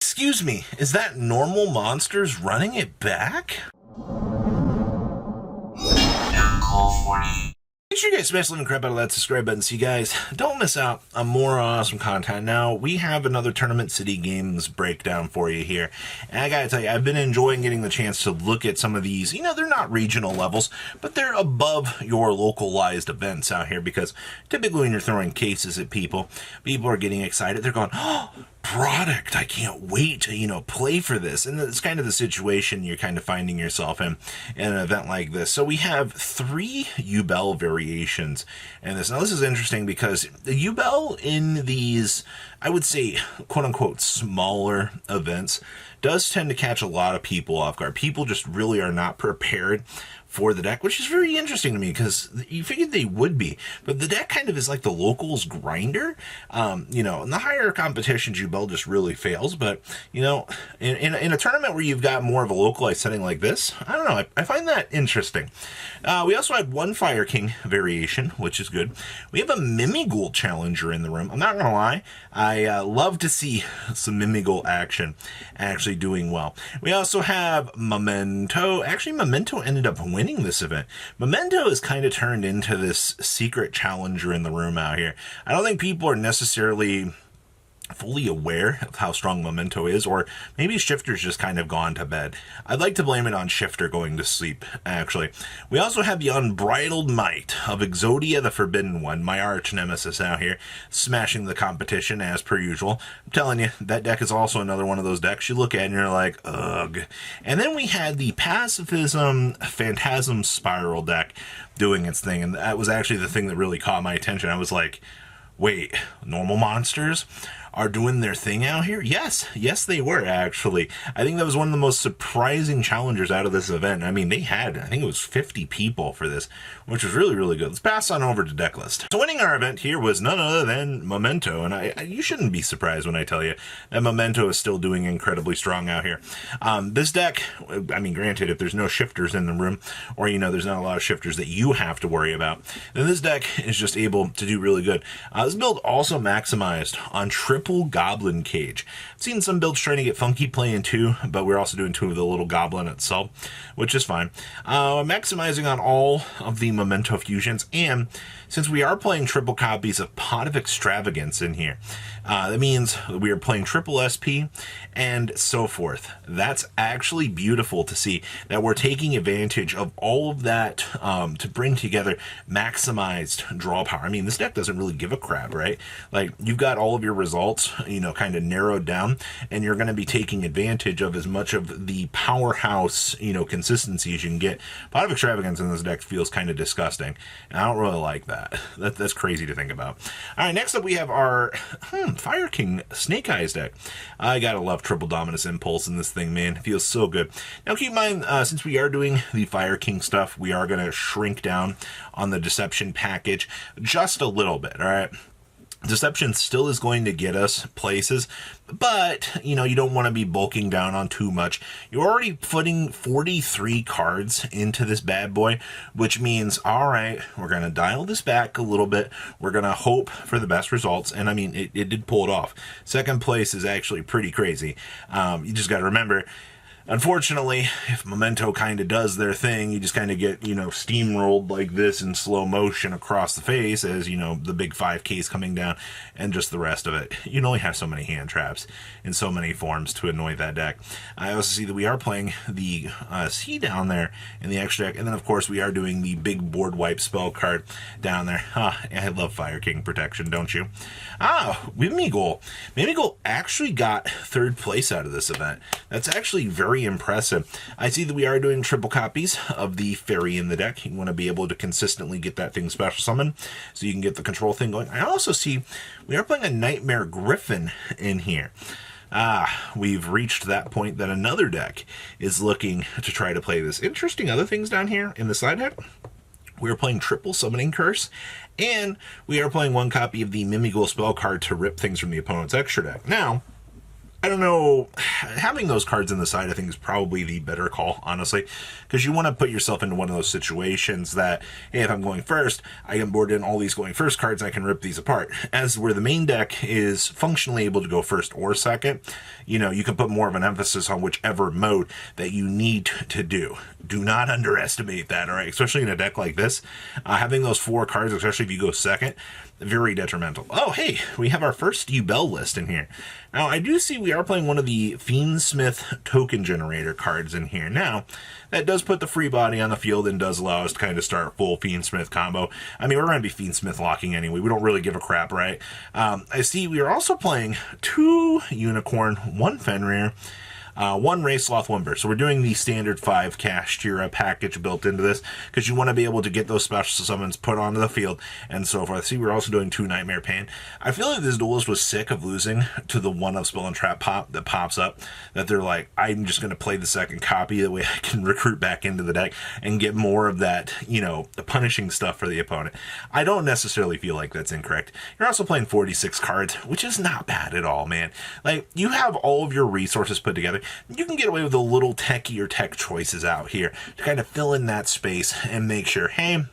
Excuse me, is that normal monsters running it back? Make sure you guys smash the living crap out of that subscribe button so you guys don't miss out on more awesome content. Now, we have another Tournament City Games breakdown for you here. And I gotta tell you, I've been enjoying getting the chance to look at some of these. You know, they're not regional levels, but they're above your localized events out here because typically when you're throwing cases at people, people are getting excited. They're going, oh, product, I can't wait to, play for this. And it's kind of the situation you're kind of finding yourself in an event like this. So we have 3 Ubel variations in this. Now, this is interesting because the Ubel in these, I would say, quote-unquote, smaller events does tend to catch a lot of people off guard. People just really are not prepared for the deck, which is very interesting to me because you figured they would be. But the deck kind of is like the locals grinder. In the higher competitions, Ubel just really fails. But, in a tournament where you've got more of a localized setting like this, I don't know. I find that interesting. We also had 1 Fire King variation, which is good. We have a Mimighoul challenger in the room. I'm not going to lie. I love to see some Mimighoul action actually doing well. We also have Memento. Actually, Memento ended up winning this event. Memento is kind of turned into this secret challenger in the room out here. I don't think people are necessarily fully aware of how strong Memento is, or maybe Shifter's just kind of gone to bed. I'd like to blame it on Shifter going to sleep, actually. We also have the unbridled might of Exodia the Forbidden One, my arch nemesis out here, smashing the competition as per usual. I'm telling you, that deck is also another one of those decks you look at and you're like, ugh. And then we had the Pacifism Phantasm Spiral deck doing its thing, and that was actually the thing that really caught my attention. I was like, wait, normal monsters are doing their thing out here? Yes, they were, actually. I think that was one of the most surprising challengers out of this event. I mean, they had, I think it was 50 people for this, which was really, really good. Let's pass on over to deck list. So winning our event here was none other than Memento, and you shouldn't be surprised when I tell you that Memento is still doing incredibly strong out here. This deck, I mean, granted, if there's no shifters in the room, or, there's not a lot of shifters that you have to worry about, then this deck is just able to do really good. This build also maximized on triple Goblin Cage. I've seen some builds trying to get funky playing 2, but we're also doing 2 of the little Goblin itself, which is fine. Maximizing on all of the Memento fusions, and since we are playing triple copies of Pot of Extravagance in here, that means we are playing triple SP and so forth. That's actually beautiful to see that we're taking advantage of all of that to bring together maximized draw power. I mean, this deck doesn't really give a crap, right? Like, you've got all of your results, kind of narrowed down, and you're going to be taking advantage of as much of the powerhouse, consistency as you can get. Pot of Extravagance in this deck feels kind of disgusting, and I don't really like that. That's crazy to think about. All right, next up we have our Fire King Snake Eyes deck. I gotta love Triple Dominus Impulse in this thing, man. It feels so good. Now keep in mind, since we are doing the Fire King stuff, we are going to shrink down on the Deception package just a little bit, all right? Deception still is going to get us places, but, you don't want to be bulking down on too much. You're already putting 43 cards into this bad boy, which means, all right, we're going to dial this back a little bit. We're going to hope for the best results, and I mean, it did pull it off. Second place is actually pretty crazy. You just got to remember, unfortunately, if Memento kind of does their thing, you just kind of get, steamrolled like this in slow motion across the face as, the big 5Ks coming down and just the rest of it. You only have so many hand traps in so many forms to annoy that deck. I also see that we are playing the C down there in the extra deck, and then, of course, we are doing the big board wipe spell card down there. I love Fire King protection, don't you? Mimighoul. Mimighoul actually got 3rd place out of this event. That's actually very impressive. I see that we are doing triple copies of the fairy in the deck. You want to be able to consistently get that thing special summon so you can get the control thing going. I also see we are playing a Nightmare Griffin in here. We've reached that point that another deck is looking to try to play this. Interesting other things down here in the side deck. We are playing triple Summoning Curse, and we are playing 1 copy of the Mimighoul spell card to rip things from the opponent's extra deck. Now, I don't know. Having those cards in the side, I think, is probably the better call, honestly, because you want to put yourself into one of those situations that, hey, if I'm going first, I can board in all these going first cards, I can rip these apart. As where the main deck is functionally able to go first or second, you can put more of an emphasis on whichever mode that you need to do. Do not underestimate that, all right? Especially in a deck like this, having those 4 cards, especially if you go second, very detrimental. Oh, hey, we have our first Yubel list in here. Now, I do see we are playing one of the Fiendsmith token generator cards in here. Now, that does put the free body on the field and does allow us to kind of start full Fiendsmith combo. I mean, we're going to be Fiendsmith locking anyway. We don't really give a crap, right? I see we are also playing 2 Unicorn, 1 Fenrir, 1 Ray Sloth, 1 Burst. So we're doing the standard 5 Kashtira package built into this because you want to be able to get those special summons put onto the field and so forth. See, we're also doing 2 Nightmare Pain. I feel like this duelist was sick of losing to the 1 of Spell and Trap pop that pops up, that they're like, I'm just going to play the second copy, that way I can recruit back into the deck and get more of that, the punishing stuff for the opponent. I don't necessarily feel like that's incorrect. You're also playing 46 cards, which is not bad at all, man. Like, you have all of your resources put together. You can get away with a little techie or tech choices out here to kind of fill in that space and make sure, hey,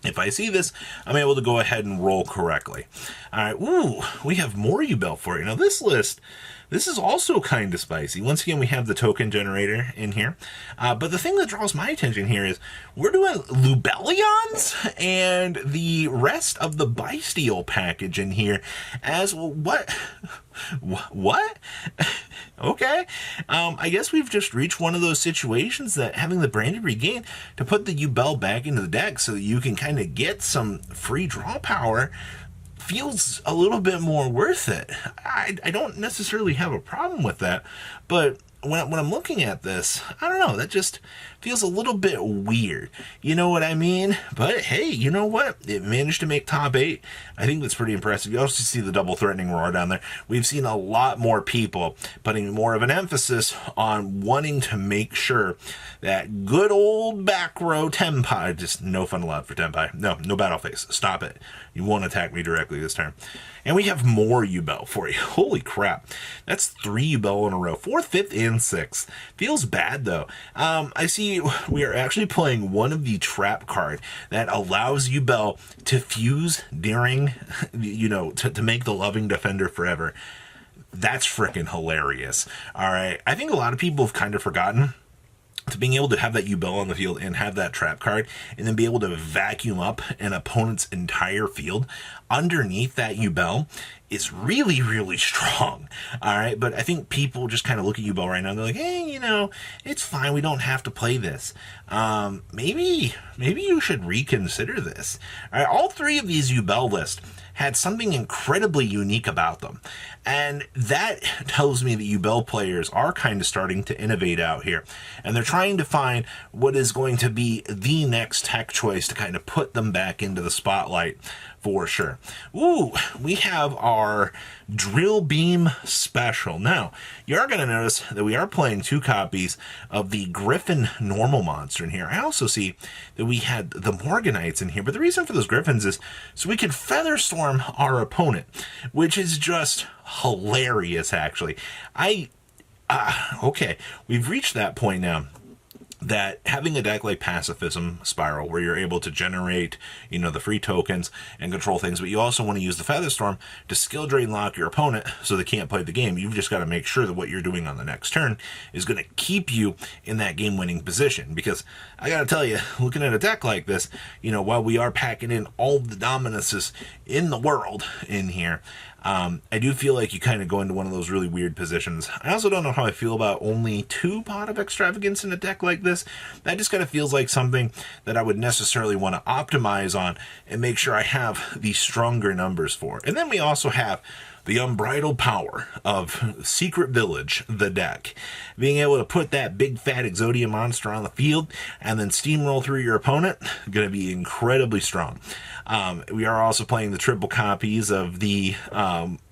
if I see this, I'm able to go ahead and roll correctly. All right, ooh, we have more Yubel for you. Now, this list, this is also kind of spicy. Once again, we have the token generator in here. But the thing that draws my attention here is we're doing Lubellions and the rest of the Bysteel package in here as, what? What? Okay. I guess we've just reached one of those situations that having the Branded Regain to put the Yubel back into the deck so that you can kind of get some free draw power feels a little bit more worth it. I don't necessarily have a problem with that, but when I'm looking at this, I don't know, that just feels a little bit weird. You know what I mean? But hey, you know what? It managed to make top 8. I think that's pretty impressive. You also see the double threatening roar down there. We've seen a lot more people putting more of an emphasis on wanting to make sure that good old back row Tenpai, just no fun allowed for Tenpai. No battle phase. Stop it. You won't attack me directly this turn. And we have more Yubel for you. Holy crap. That's 3 Yubel in a row. 4th, 5th, and 6th. Feels bad, though. I see we are actually playing one of the trap card that allows Yubel to fuse during, to make the Loving Defender forever. That's freaking hilarious. All right. I think a lot of people have kind of forgotten to being able to have that Yubel on the field and have that trap card and then be able to vacuum up an opponent's entire field underneath that Yubel is really, really strong. All right. But I think people just kind of look at Yubel right now and they're like, hey, it's fine. We don't have to play this. Maybe you should reconsider this. All right. All 3 of these Yubel lists had something incredibly unique about them. And that tells me that Yubel players are kind of starting to innovate out here. And they're trying to find what is going to be the next tech choice to kind of put them back into the spotlight for sure. Ooh, we have our Drill Beam Special. Now, you are going to notice that we are playing 2 copies of the Griffin normal monster in here. I also see that we had the Morganites in here, but the reason for those Griffins is so we could Featherstorm our opponent, which is just hilarious, actually. Okay, we've reached that point now that having a deck like Pacifism Spiral, where you're able to generate, the free tokens and control things, but you also want to use the Featherstorm to skill drain lock your opponent so they can't play the game. You've just got to make sure that what you're doing on the next turn is going to keep you in that game-winning position. Because I got to tell you, looking at a deck like this, while we are packing in all the dominances in the world in here, I do feel like you kind of go into one of those really weird positions. I also don't know how I feel about only 2 Pot of Extravagance in a deck like this. That just kind of feels like something that I would necessarily want to optimize on and make sure I have the stronger numbers for. And then we also have the unbridled power of Secret Village, the deck. Being able to put that big fat Exodia monster on the field and then steamroll through your opponent, going to be incredibly strong. We are also playing the triple copies of the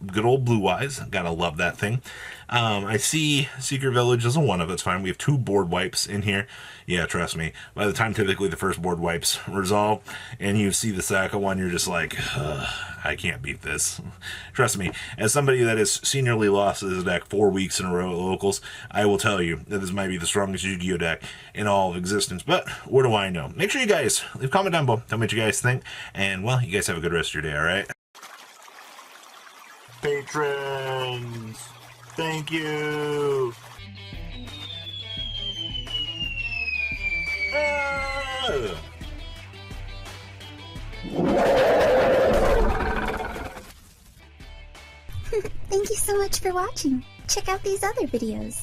good old Blue Eyes. Gotta love that thing. I see Secret Village is a one of. It's fine. We have 2 board wipes in here. Yeah, trust me. By the time typically the first board wipes resolve and you see the second one, you're just like, I can't beat this. Trust me, as somebody that has seniorly lost this deck 4 weeks in a row at locals, I will tell you that this might be the strongest Yu-Gi-Oh deck in all of existence. But what do I know? Make sure you guys leave a comment down below. Tell me what you guys think. And, well, you guys have a good rest of your day, alright? Patrons! Thank you! Ah! Thank you so much for watching. Check out these other videos.